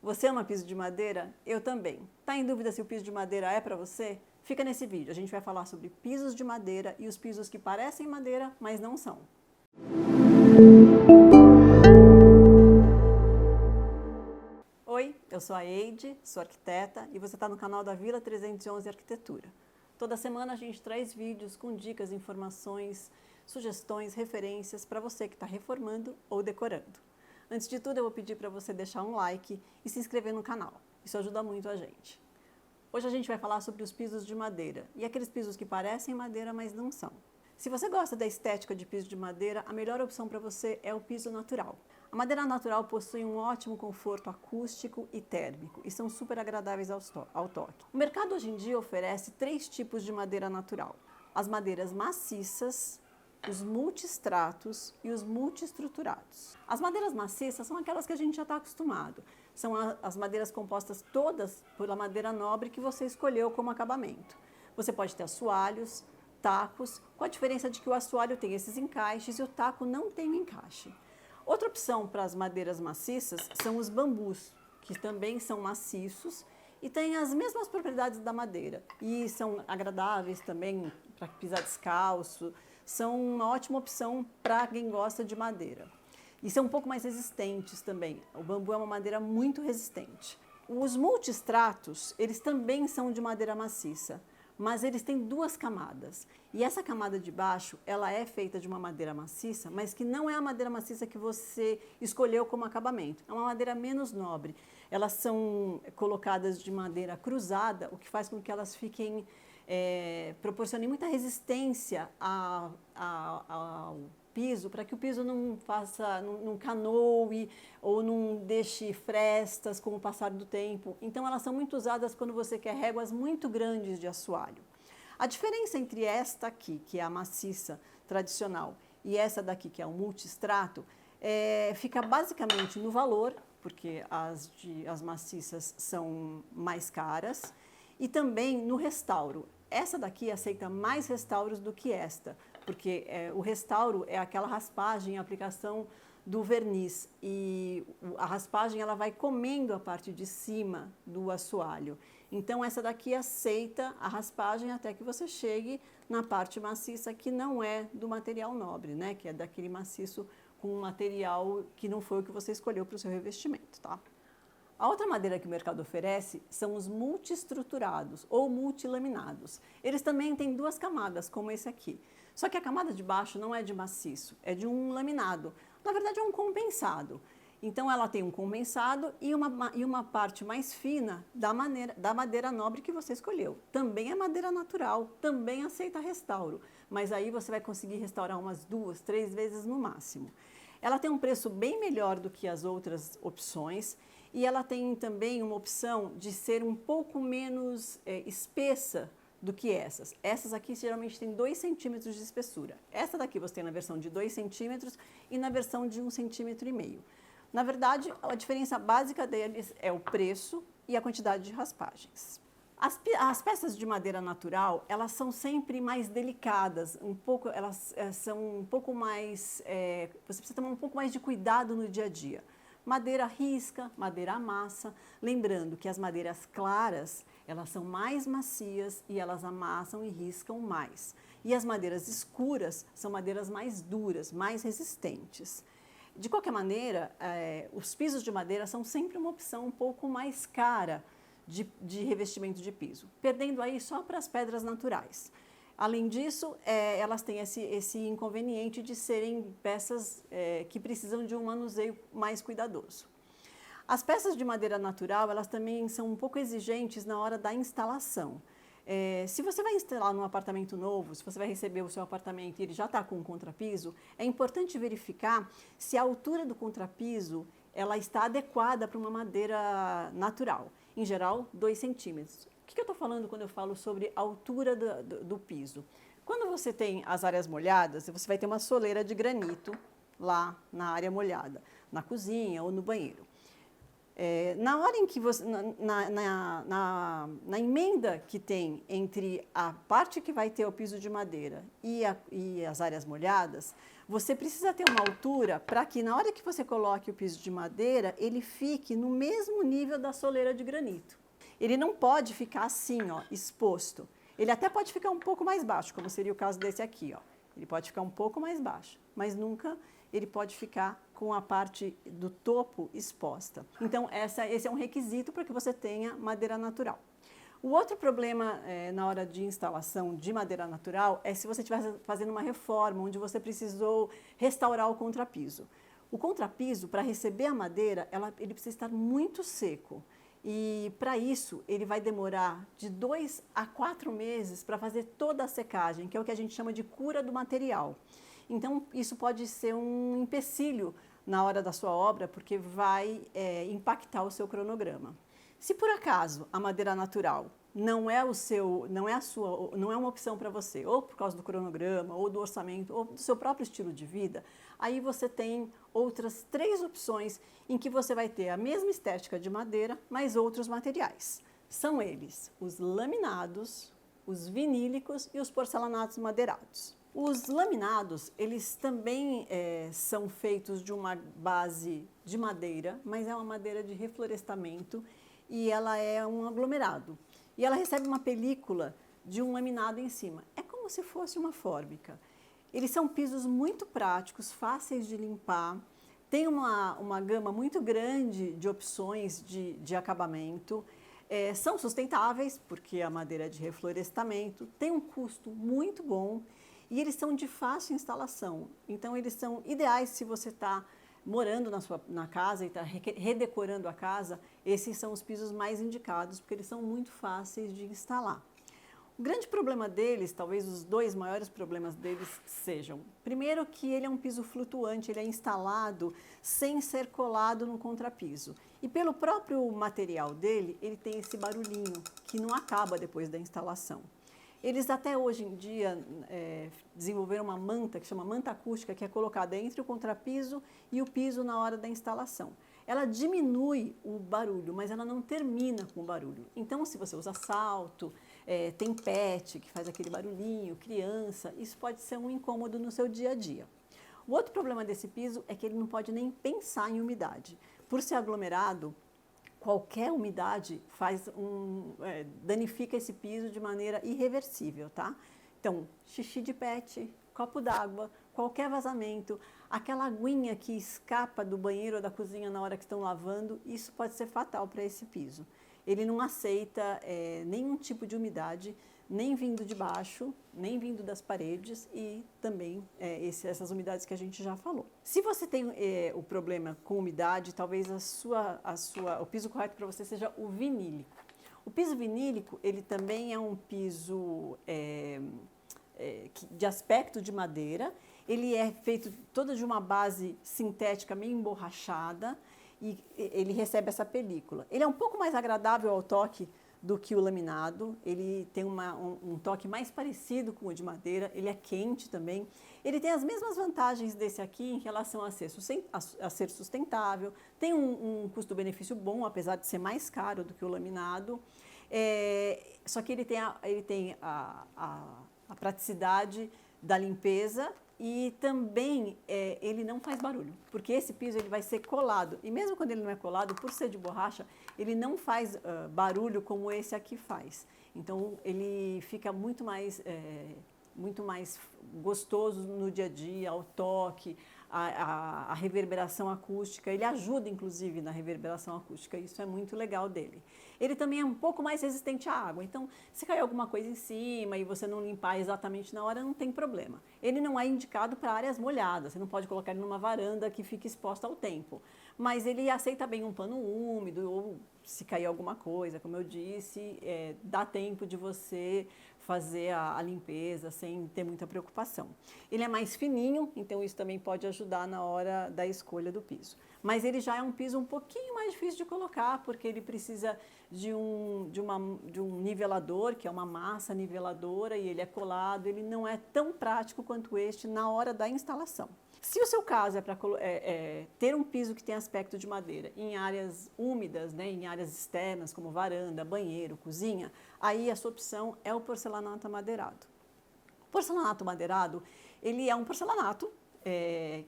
Você ama piso de madeira? Eu também. Tá em dúvida se o piso de madeira é para você? Fica nesse vídeo, a gente vai falar sobre pisos de madeira e os pisos que parecem madeira, mas não são. Oi, eu sou a Eide, sou arquiteta e você está no canal da Vila 311 Arquitetura. Toda semana a gente traz vídeos com dicas, informações, sugestões, referências para você que está reformando ou decorando. Antes de tudo, eu vou pedir para você deixar um like e se inscrever no canal. Isso ajuda muito a gente. Hoje a gente vai falar sobre os pisos de madeira e aqueles pisos que parecem madeira, mas não são. Se você gosta da estética de piso de madeira, a melhor opção para você é o piso natural. A madeira natural possui um ótimo conforto acústico e térmico e são super agradáveis ao toque. O mercado hoje em dia oferece 3 tipos de madeira natural: as madeiras maciças, os multistratos e os multiestruturados. As madeiras maciças são aquelas que a gente já está acostumado. São as madeiras compostas todas pela madeira nobre que você escolheu como acabamento. Você pode ter assoalhos, tacos, com a diferença de que o assoalho tem esses encaixes e o taco não tem o encaixe. Outra opção para as madeiras maciças são os bambus, que também são maciços e têm as mesmas propriedades da madeira. E são agradáveis também para pisar descalço, são uma ótima opção para quem gosta de madeira. E são um pouco mais resistentes também. O bambu é uma madeira muito resistente. Os multistratos, eles também são de madeira maciça, mas eles têm 2 camadas. E essa camada de baixo, ela é feita de uma madeira maciça, mas que não é a madeira maciça que você escolheu como acabamento. É uma madeira menos nobre. Elas são colocadas de madeira cruzada, o que faz com que elas fiquem proporcionem muita resistência ao piso, para que o piso não canoe ou não deixe frestas com o passar do tempo. Então elas são muito usadas quando você quer réguas muito grandes de assoalho. A diferença entre esta aqui, que é a maciça tradicional, e essa daqui, que é o multistrato, fica basicamente no valor, porque as maciças são mais caras, e também no restauro. Essa daqui aceita mais restauros do que esta, porque o restauro é aquela raspagem, a aplicação do verniz, e a raspagem ela vai comendo a parte de cima do assoalho. Então essa daqui aceita a raspagem até que você chegue na parte maciça, que não é do material nobre, né? Que é daquele maciço com um material que não foi o que você escolheu para o seu revestimento, tá? A outra madeira que o mercado oferece são os multiestruturados ou multilaminados. Eles também têm 2 camadas, como esse aqui. Só que a camada de baixo não é de maciço, é de um laminado. Na verdade, é um compensado. Então, ela tem um compensado e uma parte mais fina da madeira nobre que você escolheu. Também é madeira natural, também aceita restauro. Mas aí você vai conseguir restaurar umas 2, 3 vezes no máximo. Ela tem um preço bem melhor do que as outras opções. E ela tem também uma opção de ser um pouco menos espessa do que essas. Essas aqui geralmente têm 2 centímetros de espessura. Essa daqui você tem na versão de 2 centímetros e na versão de 1,5 centímetros. Na verdade, a diferença básica deles é o preço e a quantidade de raspagens. As peças de madeira natural, elas são sempre mais delicadas, elas são um pouco mais, você precisa tomar um pouco mais de cuidado no dia a dia. Madeira risca, madeira amassa, lembrando que as madeiras claras, elas são mais macias e elas amassam e riscam mais. E as madeiras escuras são madeiras mais duras, mais resistentes. De qualquer maneira, os pisos de madeira são sempre uma opção um pouco mais cara de revestimento de piso, perdendo aí só para as pedras naturais. Além disso, elas têm esse inconveniente de serem peças que precisam de um manuseio mais cuidadoso. As peças de madeira natural, elas também são um pouco exigentes na hora da instalação. Se você vai instalar num apartamento novo, se você vai receber o seu apartamento e ele já está com um contrapiso, é importante verificar se a altura do contrapiso ela está adequada para uma madeira natural. Em geral, 2 centímetros. O que eu estou falando quando eu falo sobre a altura do piso? Quando você tem as áreas molhadas, você vai ter uma soleira de granito lá na área molhada, na cozinha ou no banheiro. Na hora em que você, na emenda que tem entre a parte que vai ter o piso de madeira e as áreas molhadas, você precisa ter uma altura para que na hora que você coloque o piso de madeira, ele fique no mesmo nível da soleira de granito. Ele não pode ficar assim, ó, exposto. Ele até pode ficar um pouco mais baixo, como seria o caso desse aqui, ó. Ele pode ficar um pouco mais baixo, mas nunca ele pode ficar com a parte do topo exposta. Então, esse é um requisito para que você tenha madeira natural. O outro problema na hora de instalação de madeira natural é se você estiver fazendo uma reforma onde você precisou restaurar o contrapiso. O contrapiso, para receber a madeira, ele precisa estar muito seco. E para isso, ele vai demorar de 2 a 4 meses para fazer toda a secagem, que é o que a gente chama de cura do material. Então, isso pode ser um empecilho na hora da sua obra, porque vai impactar o seu cronograma. Se por acaso a madeira natural não é uma opção para você, ou por causa do cronograma, ou do orçamento, ou do seu próprio estilo de vida, aí você tem outras 3 opções em que você vai ter a mesma estética de madeira, mas outros materiais. São eles os laminados, os vinílicos e os porcelanatos madeirados. Os laminados, eles também são feitos de uma base de madeira, mas é uma madeira de reflorestamento e ela é um aglomerado. E ela recebe uma película de um laminado em cima. É como se fosse uma fórmica. Eles são pisos muito práticos, fáceis de limpar, tem uma gama muito grande de opções de acabamento, são sustentáveis, porque a madeira é de reflorestamento, tem um custo muito bom e eles são de fácil instalação. Então, eles são ideais se você está morando na casa e está redecorando a casa, esses são os pisos mais indicados, porque eles são muito fáceis de instalar. O grande problema deles, talvez os 2 maiores problemas deles sejam, primeiro que ele é um piso flutuante, ele é instalado sem ser colado no contrapiso. E pelo próprio material dele, ele tem esse barulhinho que não acaba depois da instalação. Eles até hoje em dia desenvolveram uma manta, que chama manta acústica, que é colocada entre o contrapiso e o piso na hora da instalação. Ela diminui o barulho, mas ela não termina com o barulho. Então, se você usa salto, tem pet, que faz aquele barulhinho, criança, isso pode ser um incômodo no seu dia a dia. O outro problema desse piso é que ele não pode nem pensar em umidade. Por ser aglomerado, qualquer umidade danifica esse piso de maneira irreversível, tá? Então, xixi de pet, copo d'água, qualquer vazamento, aquela aguinha que escapa do banheiro ou da cozinha na hora que estão lavando, isso pode ser fatal para esse piso. Ele não aceita nenhum tipo de umidade, nem vindo de baixo, nem vindo das paredes e também essas umidades que a gente já falou. Se você tem o problema com umidade, talvez o piso correto para você seja o vinílico. O piso vinílico, ele também é um piso de aspecto de madeira, ele é feito todo de uma base sintética meio emborrachada e ele recebe essa película. Ele é um pouco mais agradável ao toque do que o laminado, ele tem um toque mais parecido com o de madeira, ele é quente também. Ele tem as mesmas vantagens desse aqui em relação a ser sustentável, tem um custo-benefício bom, apesar de ser mais caro do que o laminado, só que ele tem a praticidade da limpeza e também ele não faz barulho, porque esse piso ele vai ser colado, e mesmo quando ele não é colado, por ser de borracha, ele não faz barulho como esse aqui faz. Então, ele fica muito mais gostoso no dia a dia, ao toque, a reverberação acústica. Ele ajuda, inclusive, na reverberação acústica. Isso é muito legal dele. Ele também é um pouco mais resistente à água. Então, se cair alguma coisa em cima e você não limpar exatamente na hora, não tem problema. Ele não é indicado para áreas molhadas. Você não pode colocar ele numa varanda que fique exposta ao tempo. Mas ele aceita bem um pano úmido ou se cair alguma coisa, como eu disse, dá tempo de você fazer a limpeza sem ter muita preocupação. Ele é mais fininho, então isso também pode ajudar na hora da escolha do piso. Mas ele já é um piso um pouquinho mais difícil de colocar, porque ele precisa de um nivelador, que é uma massa niveladora, e ele é colado, ele não é tão prático quanto este na hora da instalação. Se o seu caso é para ter um piso que tem aspecto de madeira em áreas úmidas, né, em áreas externas, como varanda, banheiro, cozinha, aí a sua opção é o porcelanato amadeirado. O porcelanato madeirado, ele é um porcelanato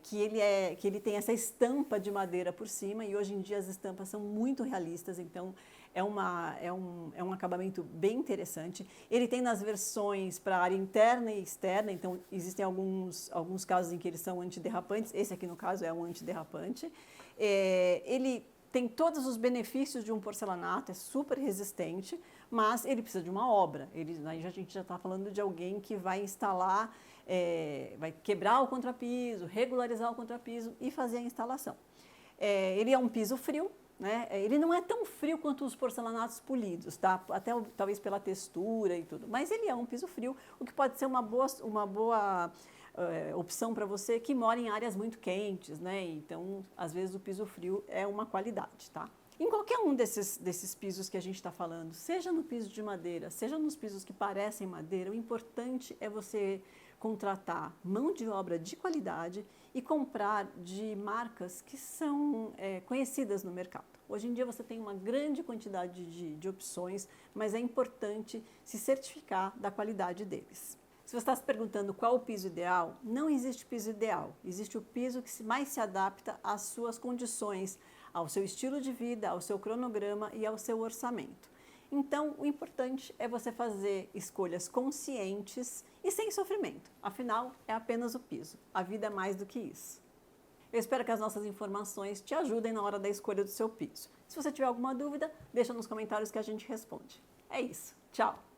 que ele tem essa estampa de madeira por cima, e hoje em dia as estampas são muito realistas, então é um acabamento bem interessante. Ele tem nas versões para área interna e externa, então existem alguns casos em que eles são antiderrapantes, esse aqui no caso é um antiderrapante. Ele tem todos os benefícios de um porcelanato, é super resistente, mas ele precisa de uma obra. Aí a gente já está falando de alguém que vai instalar, vai quebrar o contrapiso, regularizar o contrapiso e fazer a instalação. Ele é um piso frio, né? Ele não é tão frio quanto os porcelanatos polidos, tá? Até talvez pela textura e tudo, mas ele é um piso frio, o que pode ser uma boa opção para você que mora em áreas muito quentes, né? Então, às vezes o piso frio é uma qualidade, tá? Em qualquer um desses pisos que a gente está falando, seja no piso de madeira, seja nos pisos que parecem madeira, o importante é você contratar mão de obra de qualidade e comprar de marcas que são conhecidas no mercado. Hoje em dia você tem uma grande quantidade de opções, mas é importante se certificar da qualidade deles. Se você está se perguntando qual o piso ideal, não existe piso ideal. Existe o piso que mais se adapta às suas condições, ao seu estilo de vida, ao seu cronograma e ao seu orçamento. Então, o importante é você fazer escolhas conscientes e sem sofrimento. Afinal, é apenas o piso. A vida é mais do que isso. Eu espero que as nossas informações te ajudem na hora da escolha do seu piso. Se você tiver alguma dúvida, deixa nos comentários que a gente responde. É isso. Tchau!